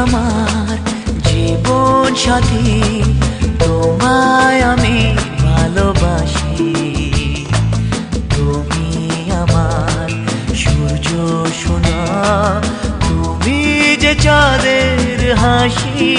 আমার জীবন সাথী, তোমায় আমি ভালোবাসি। তুমি আমার সূর্য সোনা, তুমি যে চাঁদের হাসি।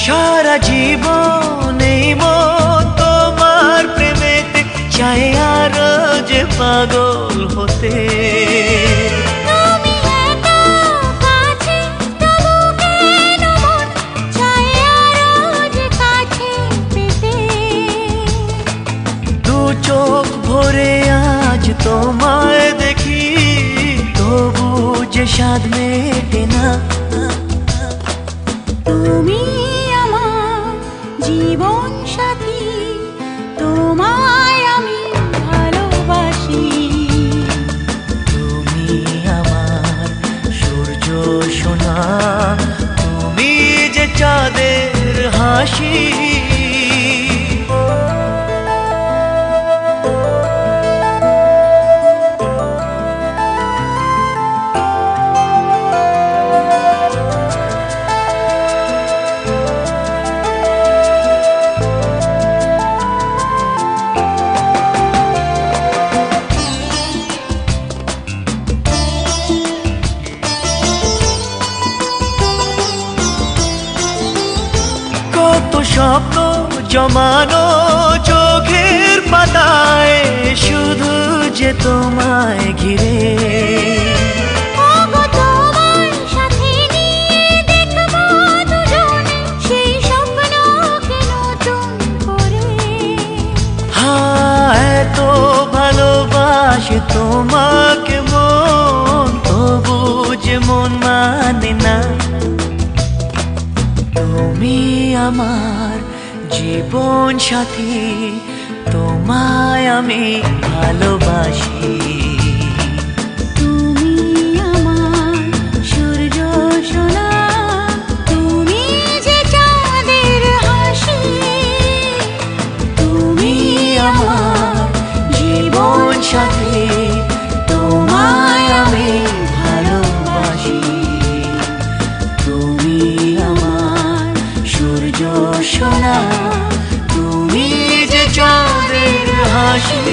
সারা জীবন এই মন তোমার প্রেমেতে চাই আরো যে পাগল হতে। দু চোখ ভরে আজ তোমায় দেখি, তবু যে স্বাদ মেটে না। তুমি জীবন সাথী, তোমায় আমি ভালোবাসি। তুমি আমার সূর্য সোনা, তুমি যে চাঁদের হাসি। কত স্বপ্ন জমানো চোখের পাতায়, শুধু যে তোমায় ঘিরে। এত ভালোবাসে তোমাকে মন, তবু যে মন মানে না। তুমি আমার জীবন সাথী, তোমায় আমি ভালোবাসি। তুমি আমার সূর্য সোনা, তুমি যে চাঁদের হাসি। তুমি আমার জীবন সাথী, তোমায় আমি ভালোবাসি। তুমি আমার সূর্য সোনা, তুমি যে চাঁদের হাসি।